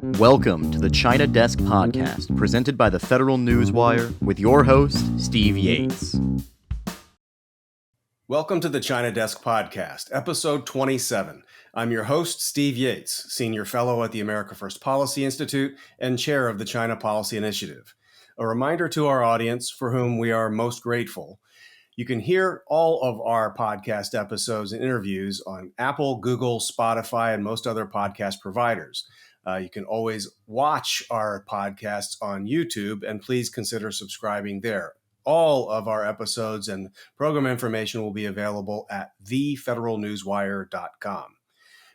Welcome to the China Desk Podcast, presented by the Federal Newswire, with your host, Steve Yates. Welcome to the China Desk Podcast, episode 27. I'm your host, Steve Yates, Senior Fellow at the America First Policy Institute and Chair of the China Policy Initiative. A reminder to our audience, for whom we are most grateful, you can hear all of our podcast episodes and interviews on Apple, Google, Spotify, and most other podcast providers. You can always watch our podcasts on YouTube, and please consider subscribing there. All of our episodes and program information will be available at thefederalnewswire.com.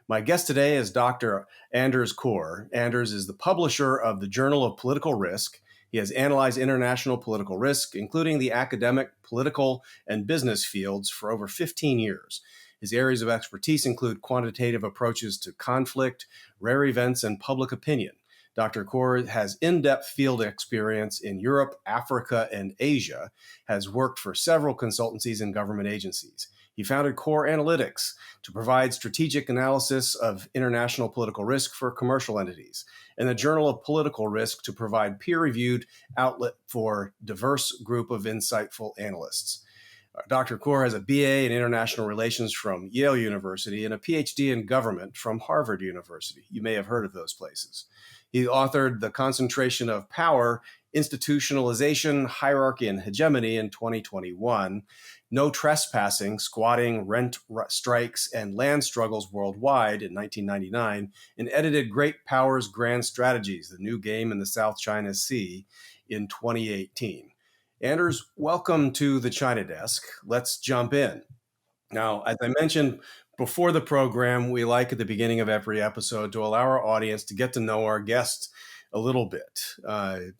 My guest today is Dr. Anders Corr. Anders is the publisher of the Journal of Political Risk. He has analyzed international political risk, including the academic, political, and business fields, for over 15 years. His areas of expertise include quantitative approaches to conflict, rare events, and public opinion. Dr. Corr has in-depth field experience in Europe, Africa, and Asia, has worked for several consultancies and government agencies. He founded Corr Analytics to provide strategic analysis of international political risk for commercial entities, and the Journal of Political Risk to provide peer-reviewed outlet for diverse group of insightful analysts. Dr. Corr has a BA in International Relations from Yale University and a PhD in Government from Harvard University. You may have heard of those places. He authored The Concentration of Power, Institutionalization, Hierarchy, and Hegemony in 2021, No Trespassing, Squatting, Rent Strikes, and Land Struggles Worldwide in 1999, and edited Great Powers, Grand Strategies, The New Game in the South China Sea in 2018. Anders, welcome to the China Desk. Let's jump in. Now, as I mentioned before the program, we like at the beginning of every episode to allow our audience to get to know our guests a little bit.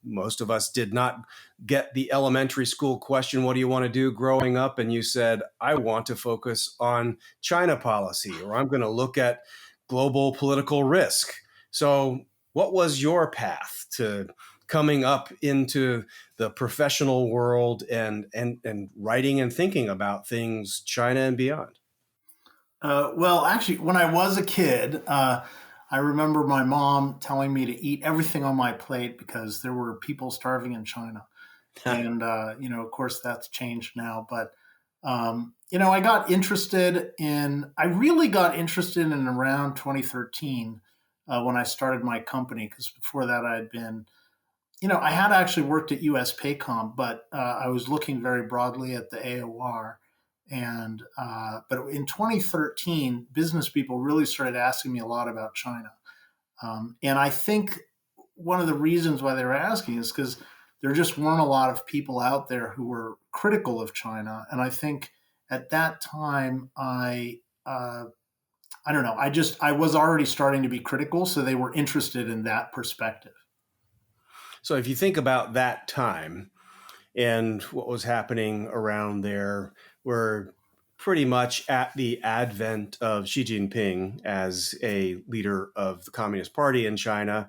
Most of us did not get the elementary school question, what do you want to do growing up? And you said, I want to focus on China policy, or I'm going to look at global political risk. So what was your path to coming up into the professional world and writing and thinking about things China and beyond? Well, actually, when I was a kid, I remember my mom telling me to eat everything on my plate because there were people starving in China. And, of course, that's changed now. But, I really got interested in around 2013 when I started my company, because before that I had been, I had actually worked at USPACOM, but I was looking very broadly at the AOR. And but in 2013, business people really started asking me a lot about China. And I think one of the reasons why they were asking is because there just weren't a lot of people out there who were critical of China. And I think at that time, I was already starting to be critical. So they were interested in that perspective. So if you think about that time and what was happening around there, we're pretty much at the advent of Xi Jinping as a leader of the Communist Party in China.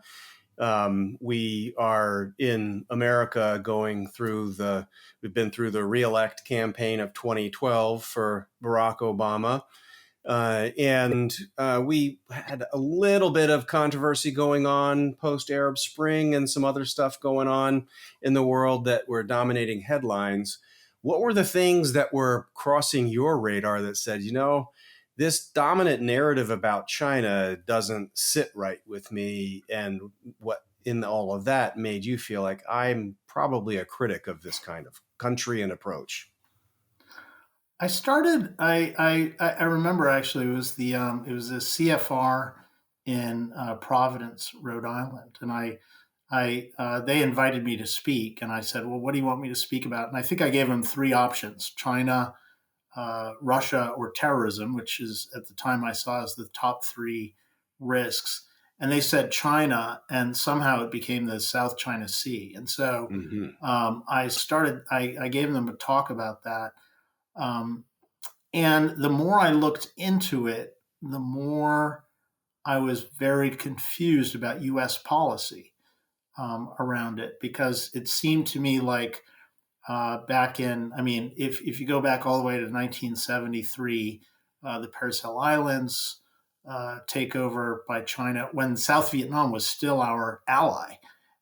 We are in America we've been through the re-elect campaign of 2012 for Barack Obama. And we had a little bit of controversy going on post-Arab Spring and some other stuff going on in the world that were dominating headlines. What were the things that were crossing your radar that said, this dominant narrative about China doesn't sit right with me, and what in all of that made you feel like I'm probably a critic of this kind of country and approach? I started. I remember actually it was a CFR in Providence, Rhode Island, and they invited me to speak, and I said, "Well, what do you want me to speak about?" And I think I gave them three options: China, Russia, or terrorism, which is at the time I saw as the top three risks. And they said China, and somehow it became the South China Sea. And so I gave them a talk about that. And the more I looked into it, the more I was very confused about U.S. policy around it, because it seemed to me like if you go back all the way to 1973, the Paracel Islands, takeover by China when South Vietnam was still our ally.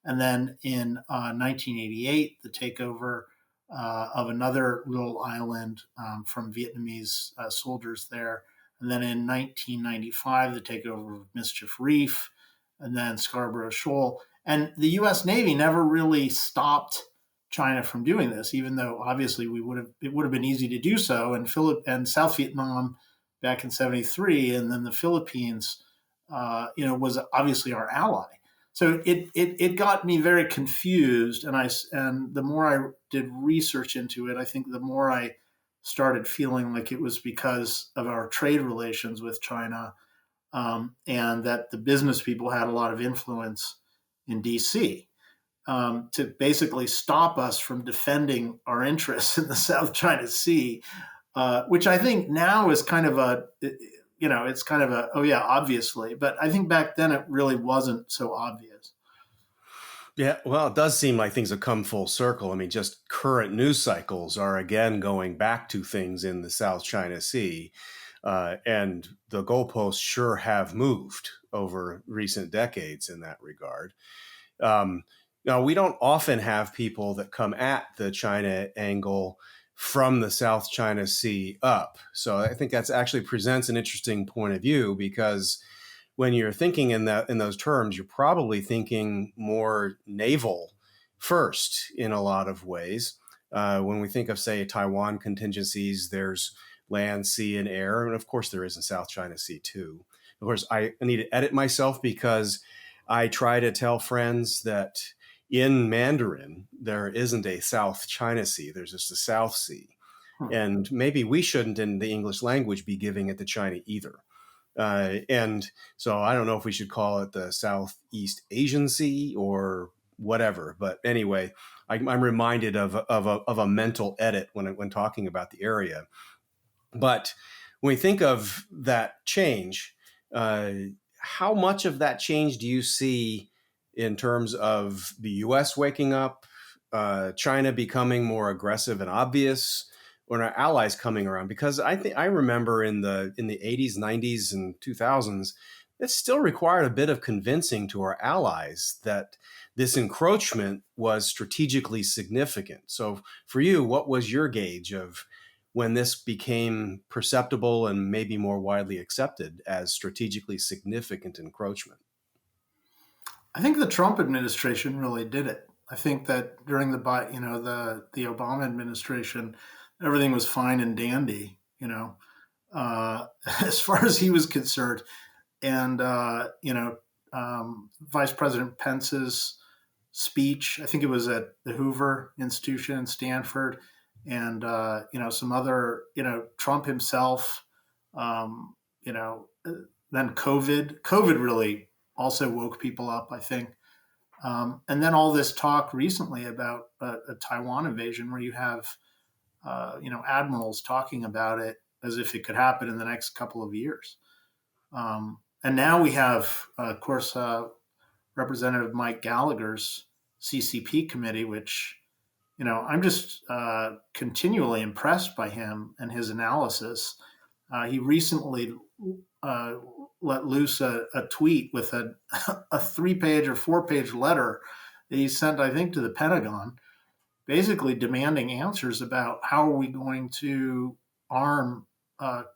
And then in 1988, the takeover of another little island from Vietnamese soldiers there. And then in 1995, the takeover of Mischief Reef, and then Scarborough Shoal. And the U.S. Navy never really stopped China from doing this, even though obviously it would have been easy to do so. And South Vietnam back in '73, and then the Philippines, was obviously our ally. So it got me very confused, and the more I did research into it, I think the more I started feeling like it was because of our trade relations with China, and that the business people had a lot of influence in D.C. To basically stop us from defending our interests in the South China Sea, which I think now is kind of it's kind of oh yeah, obviously. But I think back then it really wasn't so obvious. Yeah, well, it does seem like things have come full circle. I mean, just current news cycles are again going back to things in the South China Sea. And the goalposts sure have moved over recent decades in that regard. Now, we don't often have people that come at the China angle from the South China Sea up. So I think that's actually presents an interesting point of view, because when you're thinking in those terms, you're probably thinking more naval first in a lot of ways. When we think of, say, Taiwan contingencies, there's land, sea, and air. And of course, there is in South China Sea, too. Of course, I need to edit myself because I try to tell friends that in Mandarin, there isn't a South China Sea. There's just a South Sea. And maybe we shouldn't, in the English language, be giving it to China either. And so I don't know if we should call it the Southeast Asian Sea or whatever. But anyway, I'm reminded of a mental edit when talking about the area. But when we think of that change, how much of that change do you see in terms of the U.S. waking up, China becoming more aggressive and obvious, or our allies coming around? Because I remember in the 80s, 90s, and 2000s, it still required a bit of convincing to our allies that this encroachment was strategically significant. So for you, what was your gauge of when this became perceptible and maybe more widely accepted as strategically significant encroachment? I think the Trump administration really did it. I think that during the Obama administration, everything was fine and dandy, as far as he was concerned. And Vice President Pence's speech, I think it was at the Hoover Institution in Stanford, and some other, Trump himself, then COVID really also woke people up, I think. And then all this talk recently about a Taiwan invasion, where you have, admirals talking about it as if it could happen in the next couple of years. And now we have, of course, Representative Mike Gallagher's CCP committee, which, I'm just continually impressed by him and his analysis. He recently let loose a tweet with a 3-page or 4-page letter that he sent, I think, to the Pentagon, basically demanding answers about how are we going to arm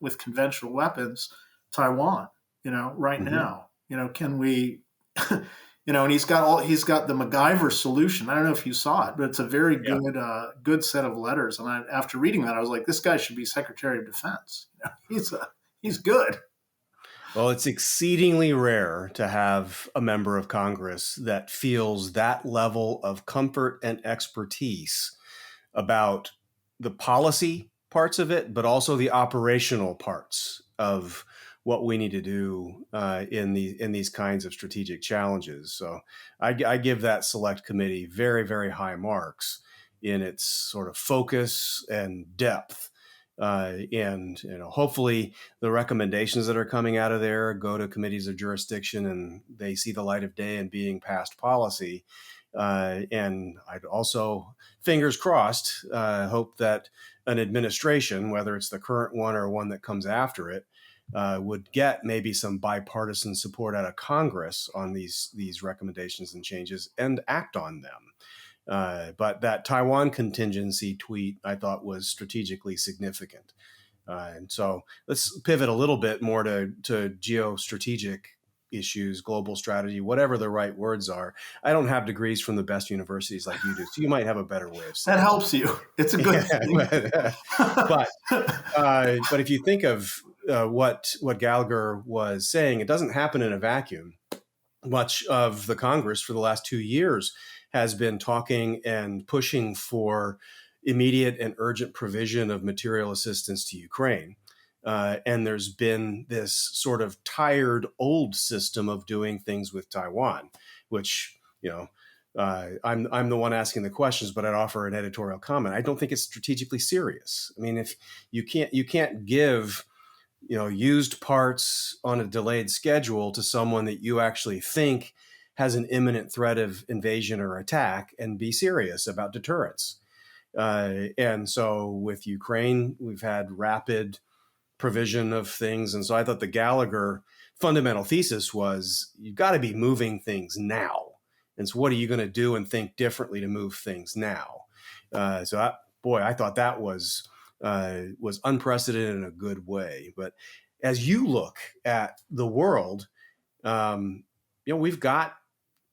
with conventional weapons Taiwan, right now. Can we, and he's got the MacGyver solution. I don't know if you saw it, but it's a very good set of letters. And after reading that, I was like, this guy should be Secretary of Defense. He's good. Well, it's exceedingly rare to have a member of Congress that feels that level of comfort and expertise about the policy parts of it, but also the operational parts of what we need to do in these kinds of strategic challenges. So I give that select committee very, very high marks in its sort of focus and depth. And hopefully the recommendations that are coming out of there go to committees of jurisdiction and they see the light of day and being passed policy. And I'd also, fingers crossed, hope that an administration, whether it's the current one or one that comes after it, would get maybe some bipartisan support out of Congress on these recommendations and changes and act on them. But that Taiwan contingency tweet I thought was strategically significant. And so let's pivot a little bit more to geostrategic issues, global strategy, whatever the right words are. I don't have degrees from the best universities like you do, so you might have a better way of saying that. Helps you. It's a good thing. But if you think of what Gallagher was saying, it doesn't happen in a vacuum. Much of the Congress for the last 2 years has been talking and pushing for immediate and urgent provision of material assistance to Ukraine. And there's been this sort of tired old system of doing things with Taiwan, which, I'm the one asking the questions, but I'd offer an editorial comment. I don't think it's strategically serious. I mean, if you can't give used parts on a delayed schedule to someone that you actually think has an imminent threat of invasion or attack and be serious about deterrence. And so with Ukraine, we've had rapid provision of things. And so I thought the Gallagher fundamental thesis was you've got to be moving things now. And so what are you going to do and think differently to move things now? I thought that was unprecedented in a good way. But as you look at the world, we've got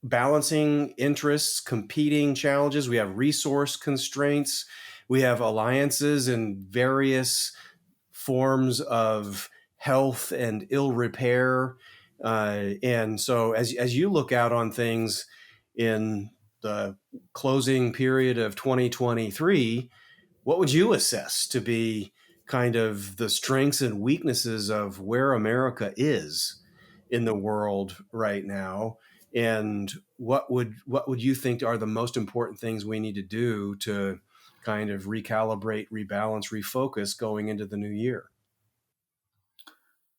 balancing interests, competing challenges. We have resource constraints. We have alliances in various forms of health and ill repair. And so as you look out on things in the closing period of 2023, what would you assess to be kind of the strengths and weaknesses of where America is in the world right now? And what would you think are the most important things we need to do to kind of recalibrate, rebalance, refocus going into the new year?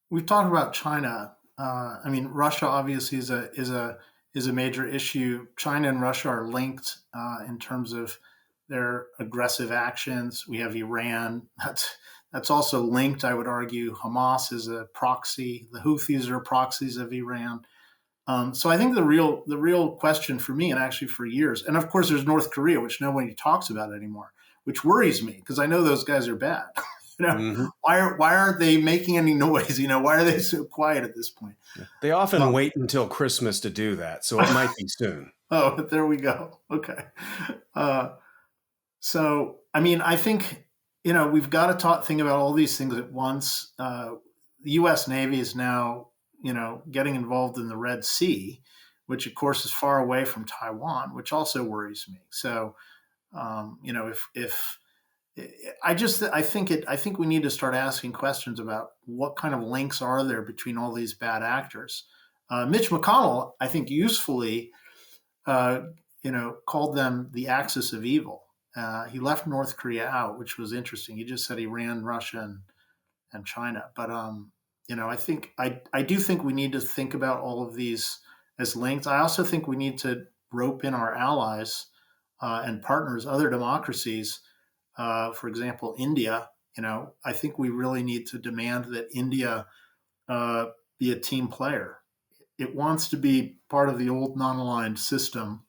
We've talked about China. Russia obviously is a major issue. China and Russia are linked in terms of their aggressive actions. We have Iran. That's also linked, I would argue. Hamas is a proxy. The Houthis are proxies of Iran. So I think the real question for me, and actually for years, and of course there's North Korea, which nobody talks about anymore, which worries me because I know those guys are bad. Mm-hmm. Why aren't they making any noise? Why are they so quiet at this point? They often wait until Christmas to do that, so it might be soon. Oh, there we go. Okay. I think we've got to think about all these things at once. The U.S. Navy is now getting involved in the Red Sea, which of course is far away from Taiwan, which also worries me. So, I think we need to start asking questions about what kind of links are there between all these bad actors. Mitch McConnell, I think, usefully, called them the axis of evil. He left North Korea out, which was interesting. He just said Iran, Russia, and China. But I do think we need to think about all of these as linked. I also think we need to rope in our allies and partners, other democracies. For example, India. I think we really need to demand that India be a team player. It wants to be part of the old non-aligned system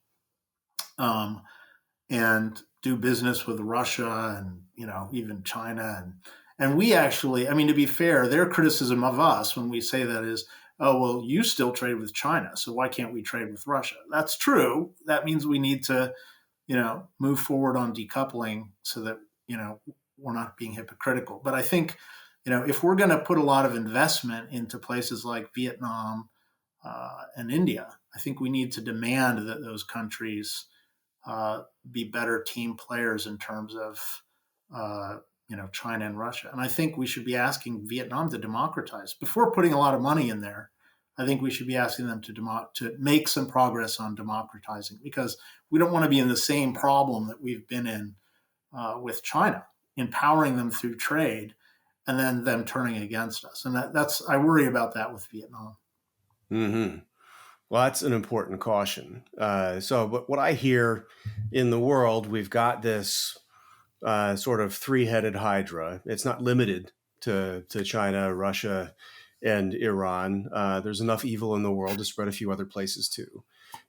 and do business with Russia and even China and we actually, to be fair, their criticism of us when we say that is, oh, well, you still trade with China, so why can't we trade with Russia? That's true. That means we need to, move forward on decoupling so that, we're not being hypocritical. But I think, if we're going to put a lot of investment into places like Vietnam and India, I think we need to demand that those countries be better team players in terms of, China and Russia. And I think we should be asking Vietnam to democratize. Before putting a lot of money in there, I think we should be asking them to make some progress on democratizing, because we don't want to be in the same problem that we've been in with China, empowering them through trade and then them turning against us. And I worry about that with Vietnam. Mm-hmm. Well, that's an important caution. But what I hear in the world, we've got this sort of three-headed hydra. It's not limited to China, Russia, and Iran. There's enough evil in the world to spread a few other places too.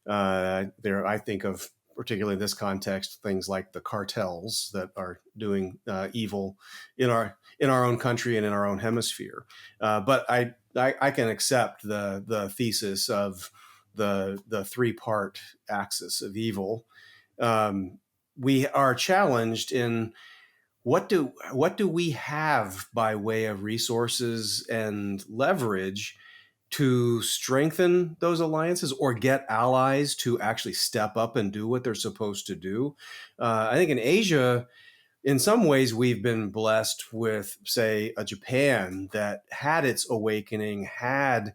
I think of, particularly in this context, things like the cartels that are doing evil in our own country and in our own hemisphere. But I can accept the thesis of the three-part axis of evil. We are challenged in what do we have by way of resources and leverage to strengthen those alliances or get allies to actually step up and do what they're supposed to do. I think in Asia, in some ways, we've been blessed with, say, a Japan that had its awakening, had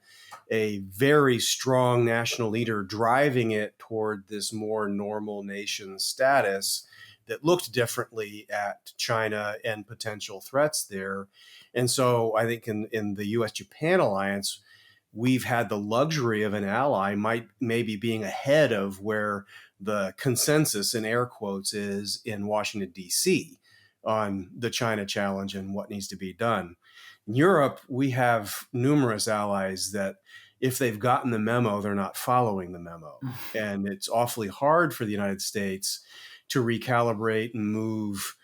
a very strong national leader driving it toward this more normal nation status that looked differently at China and potential threats there. And so I think in the US-Japan alliance, we've had the luxury of an ally maybe being ahead of where the consensus, in air quotes, is in Washington, D.C. on the China challenge and what needs to be done. In Europe, we have numerous allies that if they've gotten the memo, they're not following the memo. And it's awfully hard for the United States to recalibrate and move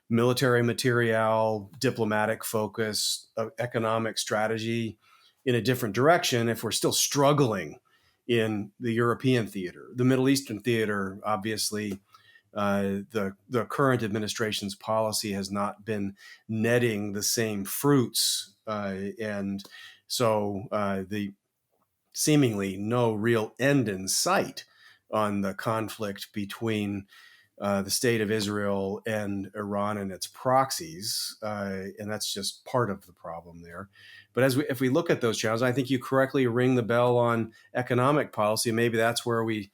military material, diplomatic focus, economic strategy in a different direction if we're still struggling in the European theater. The Middle Eastern theater, obviously, the current administration's policy has not been netting the same fruits. And so the seemingly no real end in sight on the conflict between the state of Israel and Iran and its proxies, and that's just part of the problem there. But if we look at those challenges, I think you correctly ring the bell on economic policy. Maybe that's where we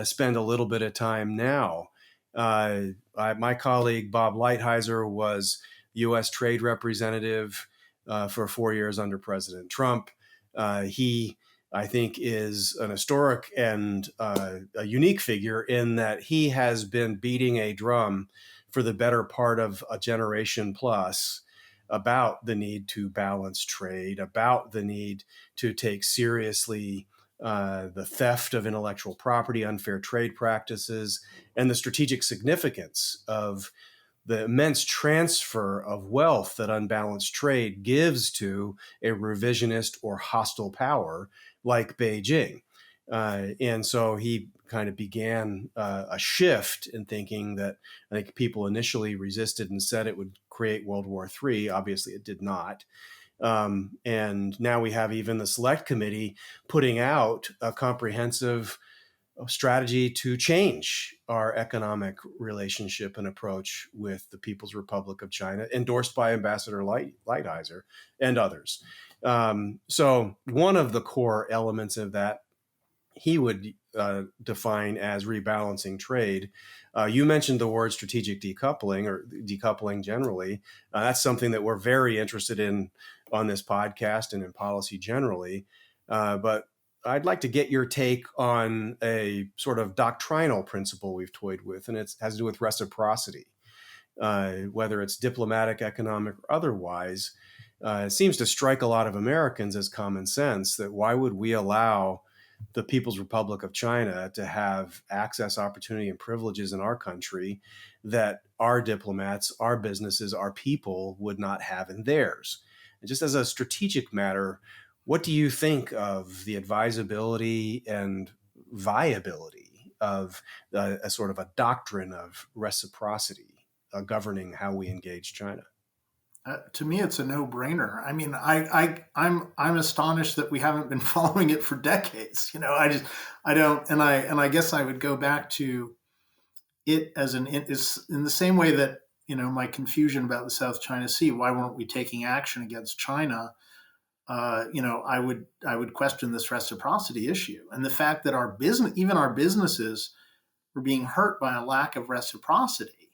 spend a little bit of time now. My colleague Bob Lighthizer was U.S. trade representative for 4 years under President Trump. He, I think, is an historic and a unique figure in that he has been beating a drum for the better part of a generation plus about the need to balance trade, about the need to take seriously the theft of intellectual property, unfair trade practices, and the strategic significance of the immense transfer of wealth that unbalanced trade gives to a revisionist or hostile power like Beijing. And so he kind of began a shift in thinking that I think people initially resisted and said it would create World War III. Obviously, it did not. And now we have even the Select Committee putting out a comprehensive strategy to change our economic relationship and approach with the People's Republic of China, endorsed by Ambassador Lighthizer and others. So one of the core elements of that he would define as rebalancing trade. You mentioned the word strategic decoupling or decoupling generally. That's something that we're very interested in on this podcast and in policy generally. But I'd like to get your take on a sort of doctrinal principle we've toyed with, and it has to do with reciprocity. Whether it's diplomatic, economic, or otherwise, it seems to strike a lot of Americans as common sense that why would we allow the People's Republic of China to have access, opportunity, and privileges in our country that our diplomats, our businesses, our people would not have in theirs. And just as a strategic matter, what do you think of the advisability and viability of a sort of a doctrine of reciprocity governing how we engage China? To me, it's a no-brainer. I mean, I'm astonished that we haven't been following it for decades. I don't, and I guess I would go back to it as is in the same way that my confusion about the South China Sea. Why weren't we taking action against China? I would question this reciprocity issue and the fact that our businesses were being hurt by a lack of reciprocity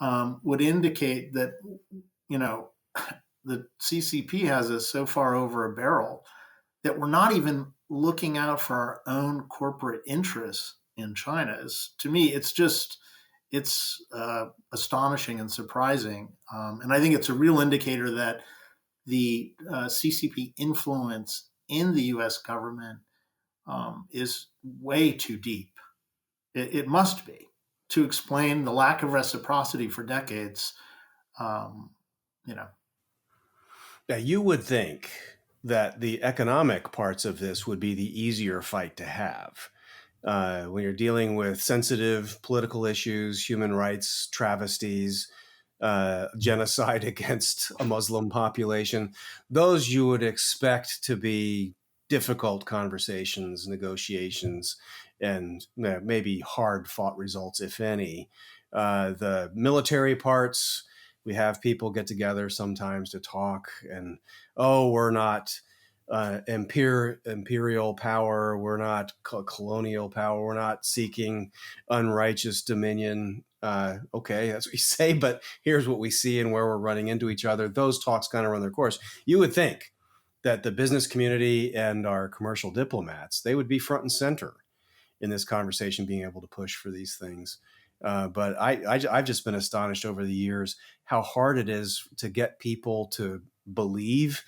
would indicate that. The CCP has us so far over a barrel that we're not even looking out for our own corporate interests in China. To me, it's astonishing and surprising. And I think it's a real indicator that the CCP influence in the U.S. government is way too deep. It must be, to explain the lack of reciprocity for decades. You know, Now, you would think that the economic parts of this would be the easier fight to have. When you're dealing with sensitive political issues, human rights travesties, genocide against a Muslim population, those you would expect to be difficult conversations, negotiations, and maybe hard fought results, if any. The military parts, we have people get together sometimes to talk, and we're not imperial power, we're not colonial power, we're not seeking unrighteous dominion. Okay, that's what you say, but here's what we see and where we're running into each other. Those talks kind of run their course. You would think that the business community and our commercial diplomats, they would be front and center in this conversation, being able to push for these things. But I've just been astonished over the years how hard it is to get people to believe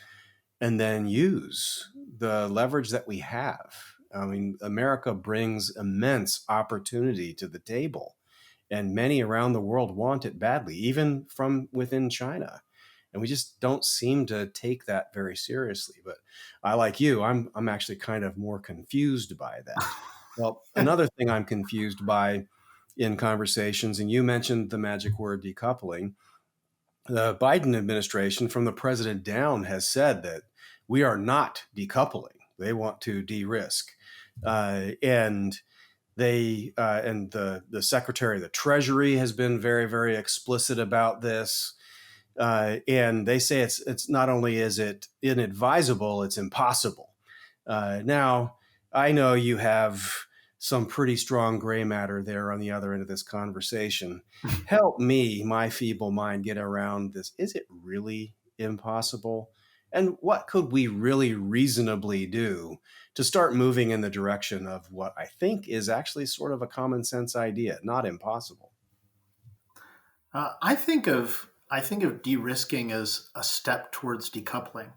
and then use the leverage that we have. I mean, America brings immense opportunity to the table, and many around the world want it badly, even from within China. And we just don't seem to take that very seriously. But I, like you, I'm actually kind of more confused by that. Well, another thing I'm confused by in conversations, and you mentioned the magic word decoupling, the Biden administration, from the president down, has said that we are not decoupling. They want to de-risk. And the Secretary of the Treasury has been very, very explicit about this. And they say it's not only is it inadvisable, it's impossible. Now, I know you have some pretty strong gray matter there on the other end of this conversation. Help me, my feeble mind, get around this. Is it really impossible? And what could we really reasonably do to start moving in the direction of what I think is actually sort of a common sense idea, not impossible? I think of de-risking as a step towards decoupling.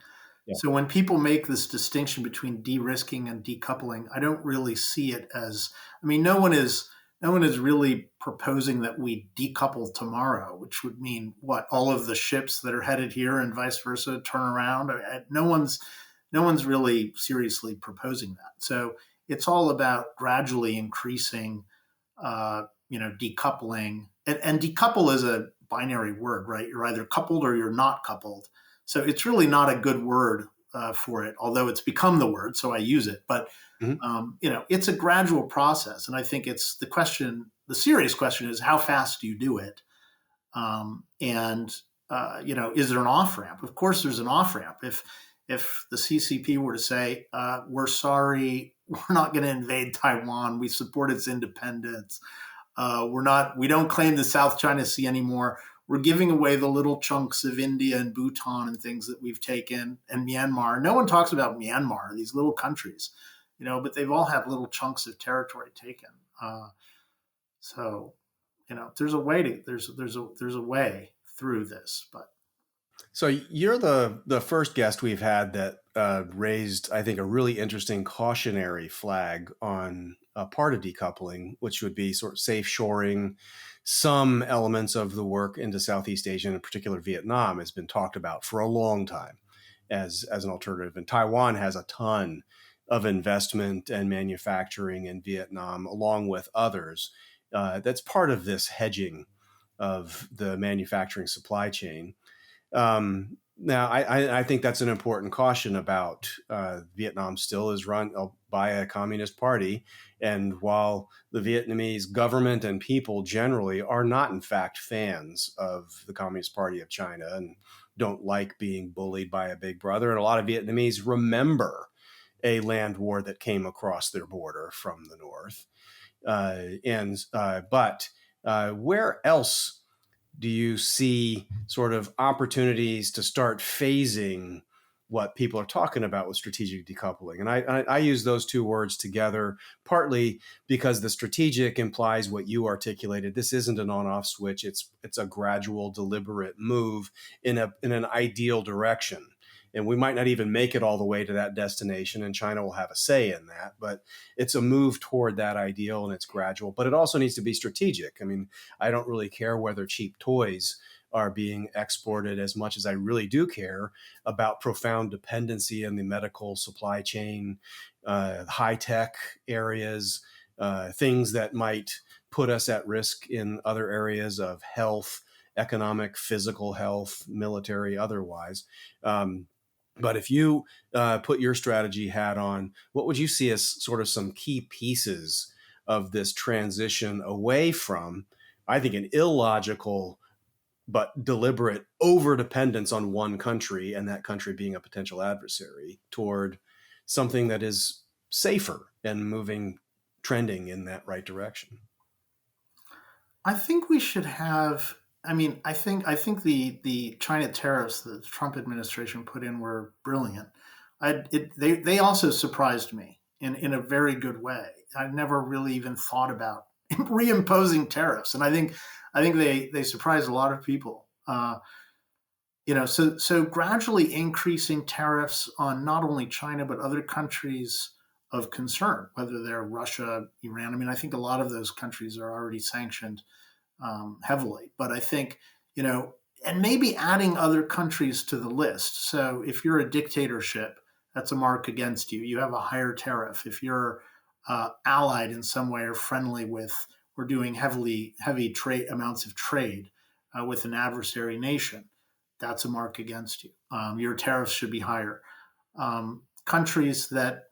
Yeah. So when people make this distinction between de-risking and decoupling, I don't really see it as. I mean, no one is really proposing that we decouple tomorrow, which would mean what, all of the ships that are headed here and vice versa turn around. No one's really seriously proposing that. So it's all about gradually increasing, decoupling. And decouple is a binary word, right? You're either coupled or you're not coupled. So it's really not a good word for it, although it's become the word, so I use it. But it's a gradual process, and I think it's the question. The serious question is, how fast do you do it? Is there an off ramp? Of course, there's an off ramp. If the CCP were to say, "We're sorry, we're not going to invade Taiwan. We support its independence. We don't claim the South China Sea anymore. We're giving away the little chunks of India and Bhutan and things that we've taken, and Myanmar." No one talks about Myanmar, these little countries, but they've all had little chunks of territory taken. There's a way through this, but. So you're the first guest we've had that raised, I think, a really interesting cautionary flag on a part of decoupling, which would be sort of safe shoring. Some elements of the work into Southeast Asia, in particular Vietnam, has been talked about for a long time as an alternative. And Taiwan has a ton of investment and manufacturing in Vietnam, along with others. That's part of this hedging of the manufacturing supply chain. Now, I think that's an important caution about Vietnam still is run by a communist party. And while the Vietnamese government and people generally are not, in fact, fans of the Communist Party of China and don't like being bullied by a big brother, and a lot of Vietnamese remember a land war that came across their border from the north. But where else do you see sort of opportunities to start phasing what people are talking about with strategic decoupling? And I use those two words together, partly because the strategic implies what you articulated. This isn't an on-off switch. It's a gradual, deliberate move in an ideal direction. and we might not even make it all the way to that destination, and China will have a say in that. But it's a move toward that ideal, and it's gradual. But it also needs to be strategic. I mean, I don't really care whether cheap toys are being exported as much as I really do care about profound dependency in the medical supply chain, high-tech areas, things that might put us at risk in other areas of health, economic, physical health, military, otherwise. But if you put your strategy hat on, what would you see as sort of some key pieces of this transition away from, I think, an illogical but deliberate overdependence on one country, and that country being a potential adversary, toward something that is safer and trending in that right direction? I think we should have. I mean, I think the China tariffs that the Trump administration put in were brilliant. They also surprised me in a very good way. I never really even thought about reimposing tariffs, and I think they surprised a lot of people. So gradually increasing tariffs on not only China but other countries of concern, whether they're Russia, Iran. I mean, I think a lot of those countries are already sanctioned heavily. But I think, and maybe adding other countries to the list. So if you're a dictatorship, that's a mark against you. You have a higher tariff. If you're allied in some way or friendly with, we're doing heavy trade amounts of trade with an adversary nation, that's a mark against you. Your tariffs should be higher. Countries that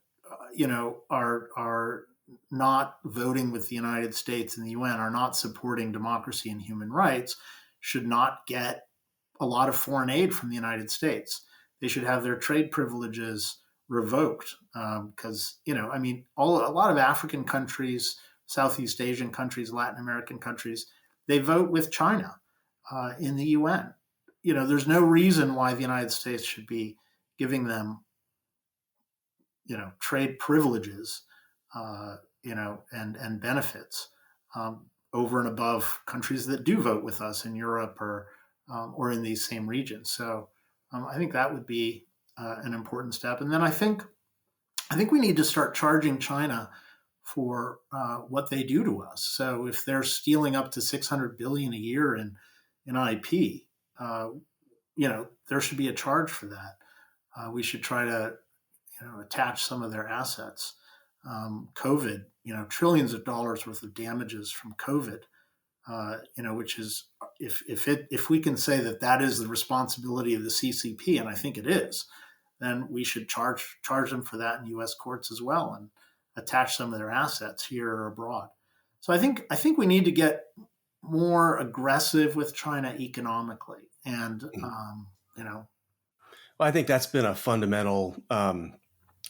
are not voting with the United States and the UN, are not supporting democracy and human rights, should not get a lot of foreign aid from the United States. They should have their trade privileges revoked because, a lot of African countries, Southeast Asian countries, Latin American countries, they vote with China in the UN. There's no reason why the United States should be giving them, trade privileges, and benefits over and above countries that do vote with us in Europe or in these same regions. So I think that would be an important step. And then I think we need to start charging China for what they do to us. So if they're stealing up to $600 billion a year in IP, there should be a charge for that. We should try to attach some of their assets. COVID, trillions of dollars worth of damages from COVID, which is, if we can say that is the responsibility of the CCP, and I think it is, then we should charge them for that in U.S. courts as well, and attach some of their assets here or abroad. So I think we need to get more aggressive with China economically, and Well, I think that's been a fundamental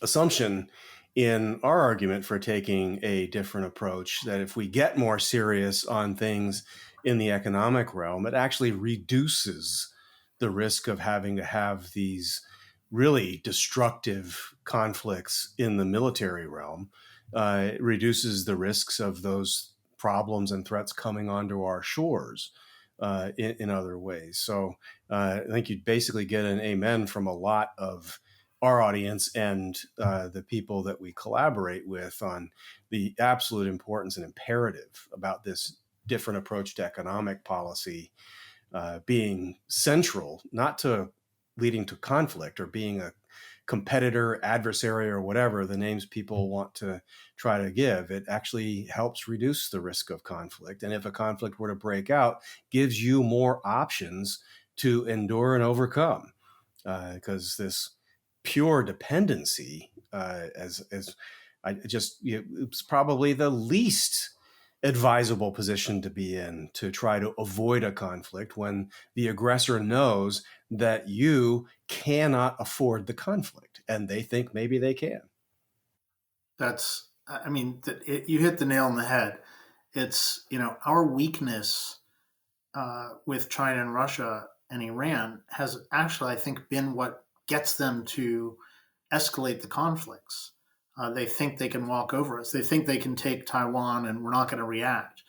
assumption in our argument for taking a different approach, that if we get more serious on things in the economic realm, it actually reduces the risk of having to have these really destructive conflicts in the military realm. It reduces the risks of those problems and threats coming onto our shores in other ways. So I think you'd basically get an amen from a lot of our audience and the people that we collaborate with on the absolute importance and imperative about this different approach to economic policy being central, not to leading to conflict or being a competitor, adversary, or whatever the names people want to try to give. It actually helps reduce the risk of conflict. And if a conflict were to break out, gives you more options to endure and overcome. Because this pure dependency, it's probably the least advisable position to be in, to try to avoid a conflict when the aggressor knows that you cannot afford the conflict and they think maybe they can. You hit the nail on the head. It's, our weakness with China and Russia and Iran has actually, I think, been what gets them to escalate the conflicts. They think they can walk over us. They think they can take Taiwan and we're not going to react.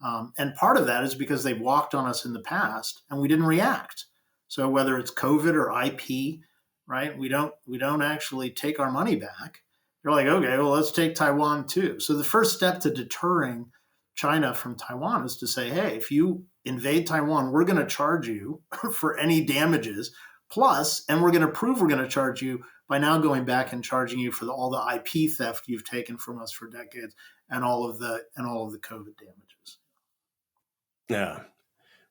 And part of that is because they walked on us in the past and we didn't react. So whether it's COVID or IP, right? We don't actually take our money back. They're like, okay, well, let's take Taiwan too. So the first step to deterring China from Taiwan is to say, hey, if you invade Taiwan, we're going to charge you for any damages. Plus, and we're going to prove we're going to charge you by now going back and charging you for all the IP theft you've taken from us for decades and all of the COVID damages. Yeah.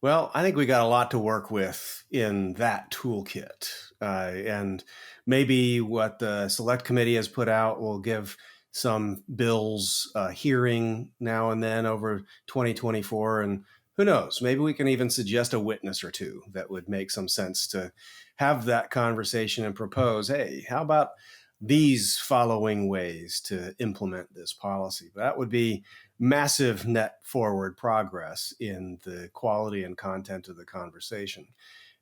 Well, I think we got a lot to work with in that toolkit. And maybe what the Select Committee has put out will give some bills hearing now and then over 2024. And who knows, maybe we can even suggest a witness or two that would make some sense to have that conversation and propose, hey, how about these following ways to implement this policy? That would be massive net forward progress in the quality and content of the conversation.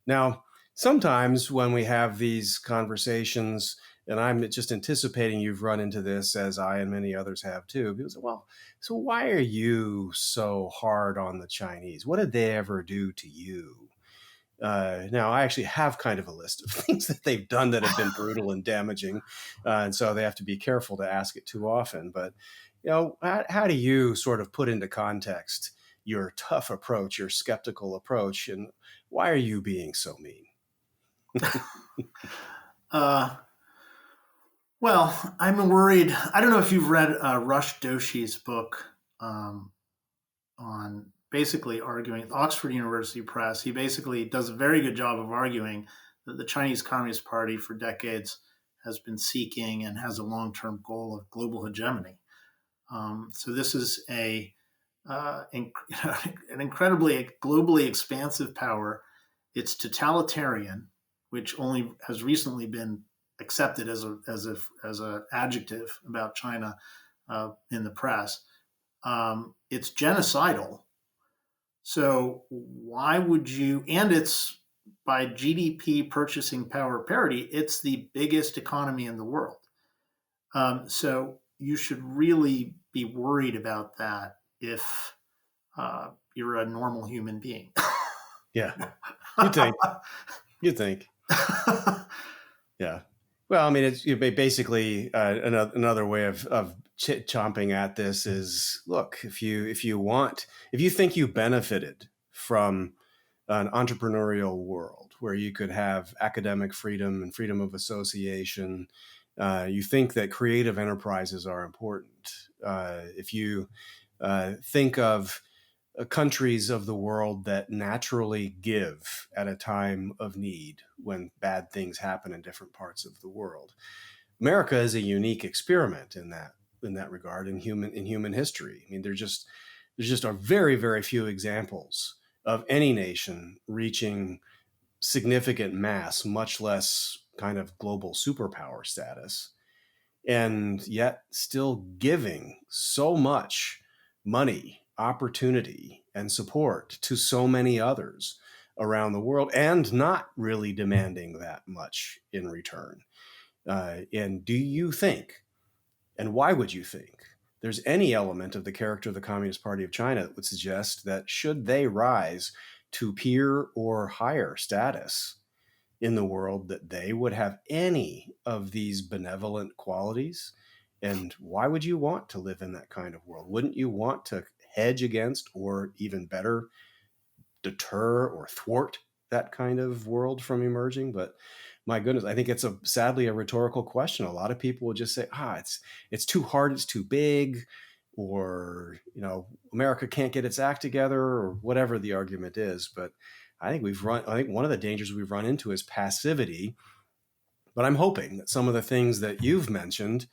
Now, sometimes when we have these conversations, and I'm just anticipating you've run into this as I and many others have too, people say, well, so why are you so hard on the Chinese? What did they ever do to you? Now, I actually have kind of a list of things that they've done that have been brutal and damaging. And so they have to be careful to ask it too often. But, how do you sort of put into context your tough approach, your skeptical approach, and why are you being so mean? Well, I'm worried. I don't know if you've read Rush Doshi's book on basically arguing, Oxford University Press. He basically does a very good job of arguing that the Chinese Communist Party for decades has been seeking and has a long-term goal of global hegemony. So this is an incredibly globally expansive power. It's totalitarian, which only has recently been accepted as an adjective about China in the press. It's genocidal. So why would you? And it's by GDP purchasing power parity. It's the biggest economy in the world. So you should really be worried about that if you're a normal human being. Yeah, you think. Yeah. Well, I mean, it's basically another way of chomping at this is, look, if you think you benefited from an entrepreneurial world where you could have academic freedom and freedom of association, you think that creative enterprises are important. If you think of countries of the world that naturally give at a time of need when bad things happen in different parts of the world. America is a unique experiment in that regard in human history. I mean, there's just are very, very few examples of any nation reaching significant mass, much less kind of global superpower status, and yet still giving so much money, opportunity, and support to so many others around the world and not really demanding that much in return. And do you think, and why would you think, there's any element of the character of the Communist Party of China that would suggest that should they rise to peer or higher status in the world, that they would have any of these benevolent qualities? And why would you want to live in that kind of world? Wouldn't you want to hedge against, or even better, deter or thwart that kind of world from emerging? But my goodness, I think it's sadly a rhetorical question. A lot of people will just say, it's too hard, it's too big, or, America can't get its act together, or whatever the argument is. But I think one of the dangers we've run into is passivity. But I'm hoping that some of the things that you've mentioned,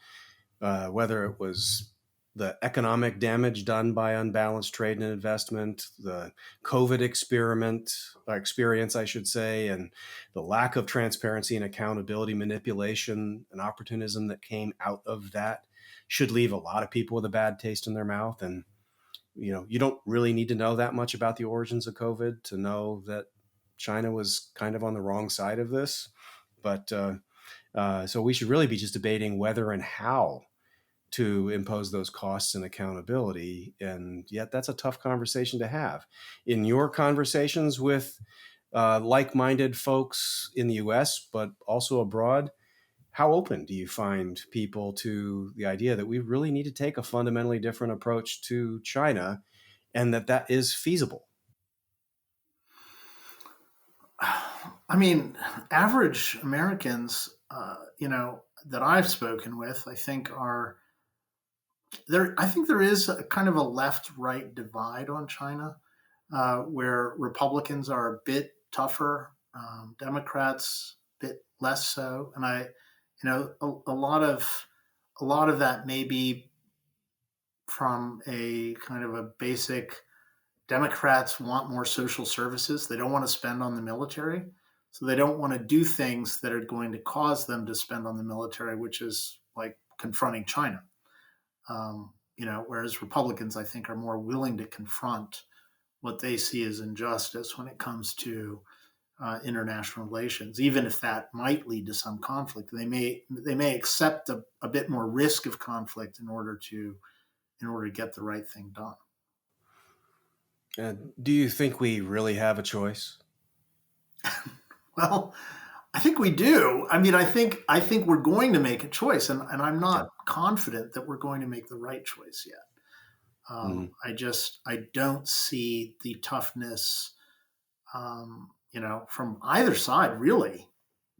whether it was the economic damage done by unbalanced trade and investment, the COVID experience, I should say, and the lack of transparency and accountability, manipulation and opportunism that came out of that, should leave a lot of people with a bad taste in their mouth. And you don't really need to know that much about the origins of COVID to know that China was kind of on the wrong side of this. But so we should really be just debating whether and how to impose those costs and accountability. And yet that's a tough conversation to have. In your conversations with like-minded folks in the US, but also abroad. How open do you find people to the idea that we really need to take a fundamentally different approach to China and that is feasible? I mean, average Americans, that I've spoken with, I think are there. I think there is a kind of a left-right divide on China, where Republicans are a bit tougher, Democrats a bit less so, and a lot of that may be from a kind of a basic. Democrats want more social services. They don't want to spend on the military. So they don't want to do things that are going to cause them to spend on the military, which is like confronting China. Whereas Republicans, I think, are more willing to confront what they see as injustice when it comes to international relations, even if that might lead to some conflict. They may accept a bit more risk of conflict in order to get the right thing done. Do you think we really have a choice? Well, I think we do. I mean, I think we're going to make a choice, and I'm not confident that we're going to make the right choice yet. I don't see the toughness, from either side really,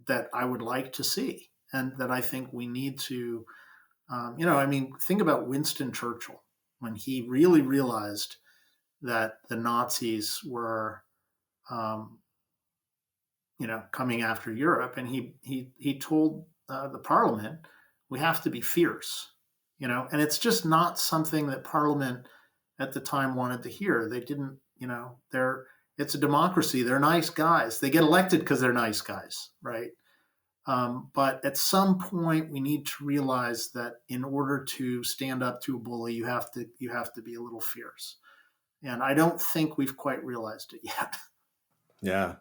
that I would like to see, and that I think we need to. Think about Winston Churchill when he really realized that the Nazis were, coming after Europe, and he told the Parliament, "We have to be fierce," and it's just not something that Parliament at the time wanted to hear. They didn't, it's a democracy. They're nice guys. They get elected because they're nice guys, right? But at some point, we need to realize that in order to stand up to a bully, you have to be a little fierce. And I don't think we've quite realized it yet. Yeah.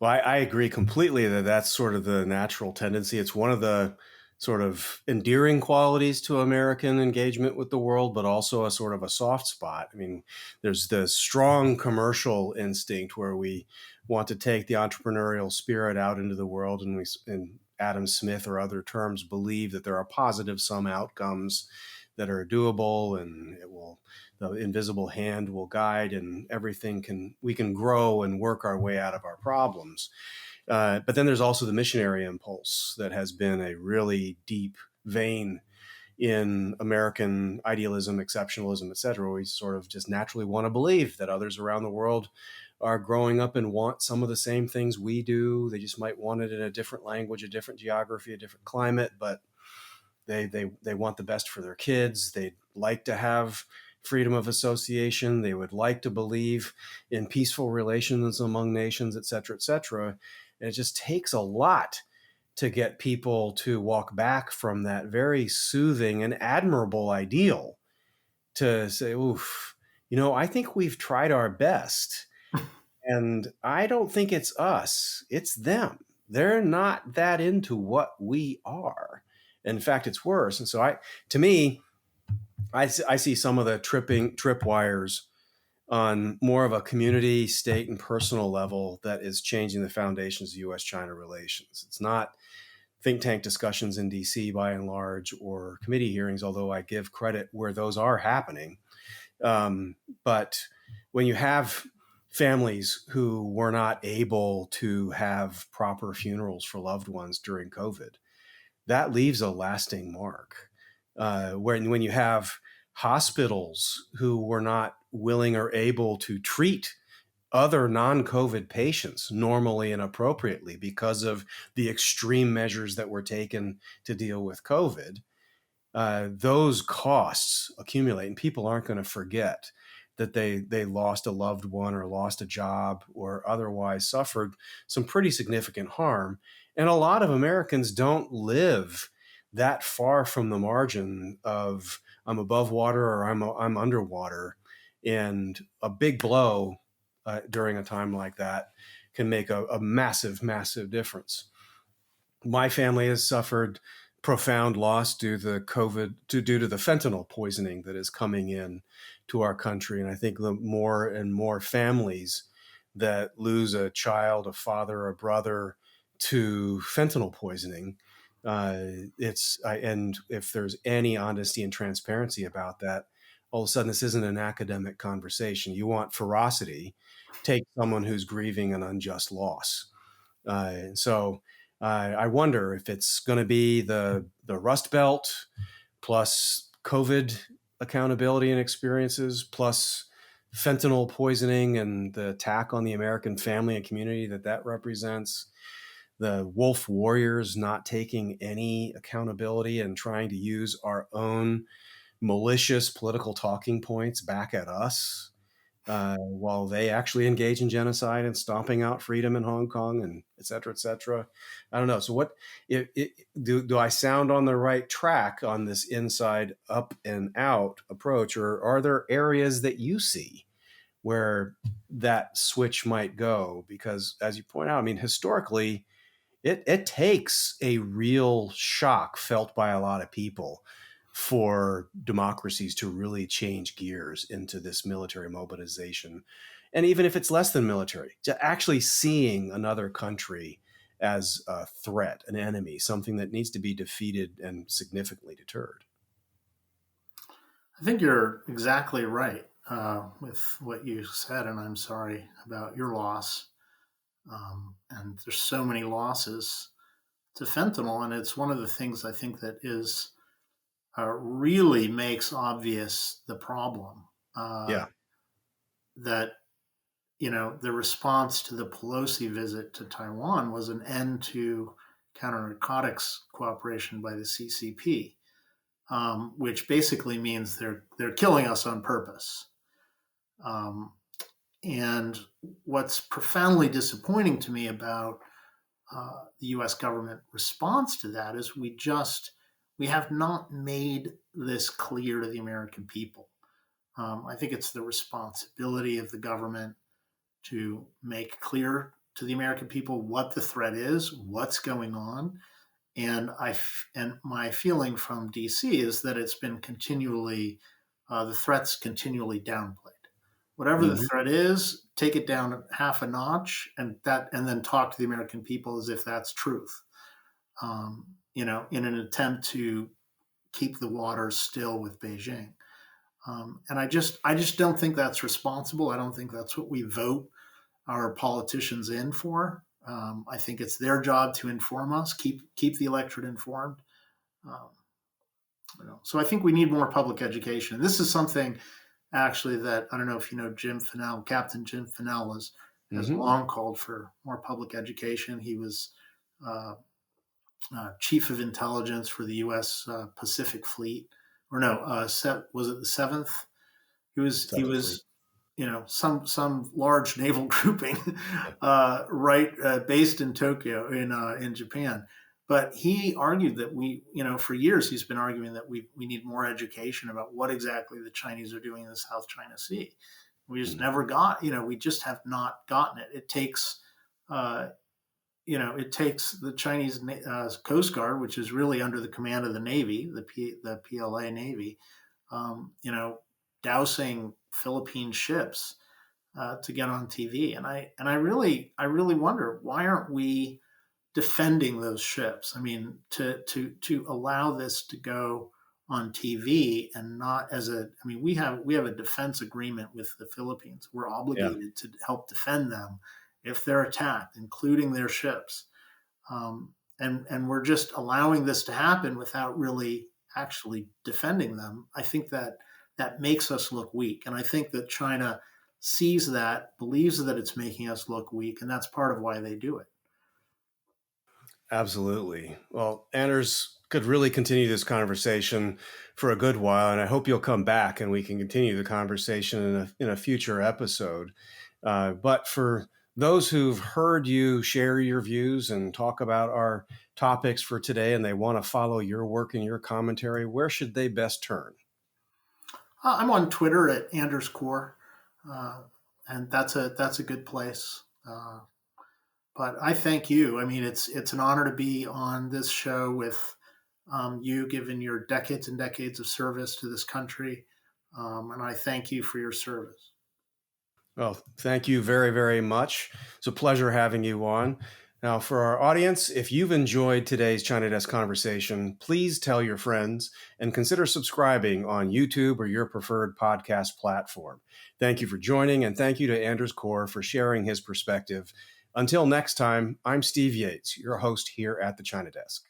Well, I agree completely that that's sort of the natural tendency. It's one of the sort of endearing qualities to American engagement with the world, but also a sort of a soft spot. I mean, there's the strong commercial instinct where we want to take the entrepreneurial spirit out into the world, and in Adam Smith or other terms, believe that there are positive sum outcomes that are doable, and the invisible hand will guide, and we can grow and work our way out of our problems. But then there's also the missionary impulse that has been a really deep vein in American idealism, exceptionalism, et cetera. We sort of just naturally want to believe that others around the world are growing up and want some of the same things we do. They just might want it in a different language, a different geography, a different climate, but they want the best for their kids. They'd like to have freedom of association. They would like to believe in peaceful relations among nations, et cetera, et cetera. And it just takes a lot to get people to walk back from that very soothing and admirable ideal to say, oof, I think we've tried our best. And I don't think it's us, it's them. They're not that into what we are. In fact, it's worse. And so I see some of the tripwires on more of a community, state, and personal level that is changing the foundations of U.S.-China relations. It's not think tank discussions in D.C. by and large, or committee hearings, although I give credit where those are happening. But when you have families who were not able to have proper funerals for loved ones during COVID, that leaves a lasting mark. When you have hospitals who were not willing or able to treat other non-COVID patients normally and appropriately because of the extreme measures that were taken to deal with COVID, those costs accumulate, and people aren't going to forget that they lost a loved one or lost a job or otherwise suffered some pretty significant harm. And a lot of Americans don't live that far from the margin of I'm above water or I'm underwater. And a big blow during a time like that can make a massive, massive difference. My family has suffered profound loss due to the fentanyl poisoning that is coming in to our country. And I think the more and more families that lose a child, a father, a brother to fentanyl poisoning. And if there's any honesty and transparency about that, all of a sudden this isn't an academic conversation. You want ferocity, take someone who's grieving an unjust loss. I wonder if it's going to be the Rust Belt plus COVID accountability and experiences plus fentanyl poisoning and the attack on the American family and community that represents, the wolf warriors not taking any accountability and trying to use our own malicious political talking points back at us, while they actually engage in genocide and stomping out freedom in Hong Kong and et cetera, et cetera. I don't know. So do I sound on the right track on this inside up and out approach, or are there areas that you see where that switch might go? Because as you point out, I mean, historically, it takes a real shock felt by a lot of people for democracies to really change gears into this military mobilization. And even if it's less than military, to actually seeing another country as a threat, an enemy, something that needs to be defeated and significantly deterred. I think you're exactly right with what you said, and I'm sorry about your loss. And there's so many losses to fentanyl, and it's one of the things I think that is really makes obvious the problem. Yeah. That the response to the Pelosi visit to Taiwan was an end to counter-narcotics cooperation by the CCP, which basically means they're killing us on purpose. And what's profoundly disappointing to me about the U.S. government response to that is we have not made this clear to the American people. I think it's the responsibility of the government to make clear to the American people what the threat is, what's going on. And my feeling from DC is that it's been continually, the threat's continually downplayed. Whatever the threat is, take it down half a notch, and then talk to the American people as if that's truth. In an attempt to keep the waters still with Beijing. And I just don't think that's responsible. I don't think that's what we vote our politicians in for. I think it's their job to inform us, keep the electorate informed. So I think we need more public education. This is something actually that I don't know if you know Jim Fennell, Captain Jim Fennell has long called for more public education. He was chief of intelligence for the U.S. Pacific Fleet, or no, was it the 7th? He was some large naval grouping, based in Tokyo in Japan. But he argued that for years he's been arguing that we need more education about what exactly the Chinese are doing in the South China Sea. We just never we just have not gotten it. It takes, the Chinese Coast Guard, which is really under the command of the Navy, the PLA Navy, dousing Philippine ships to get on TV. And I really wonder, why aren't we defending those ships? I mean, to allow this to go on TV and not we have a defense agreement with the Philippines. We're obligated to help defend them if they're attacked, including their ships. And we're just allowing this to happen without really actually defending them. I think that makes us look weak. And I think that China sees that, believes that it's making us look weak, and that's part of why they do it. Absolutely. Well, Anders could really continue this conversation for a good while, and I hope you'll come back and we can continue the conversation in a future episode. But for those who've heard you share your views and talk about our topics for today, and they want to follow your work and your commentary, where should they best turn? I'm on Twitter at Anders Corr, and that's a good place. But I thank you. I mean, it's an honor to be on this show with you, given your decades and decades of service to this country, and I thank you for your service. Well, thank you very, very much. It's a pleasure having you on. Now, for our audience, if you've enjoyed today's China Desk conversation, please tell your friends and consider subscribing on YouTube or your preferred podcast platform. Thank you for joining, and thank you to Anders Corr for sharing his perspective. Until next time, I'm Steve Yates, your host here at the China Desk.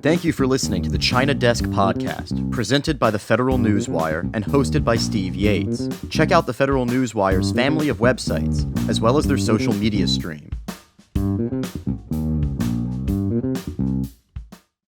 Thank you for listening to the China Desk podcast, presented by the Federal Newswire and hosted by Steve Yates. Check out the Federal Newswire's family of websites, as well as their social media stream.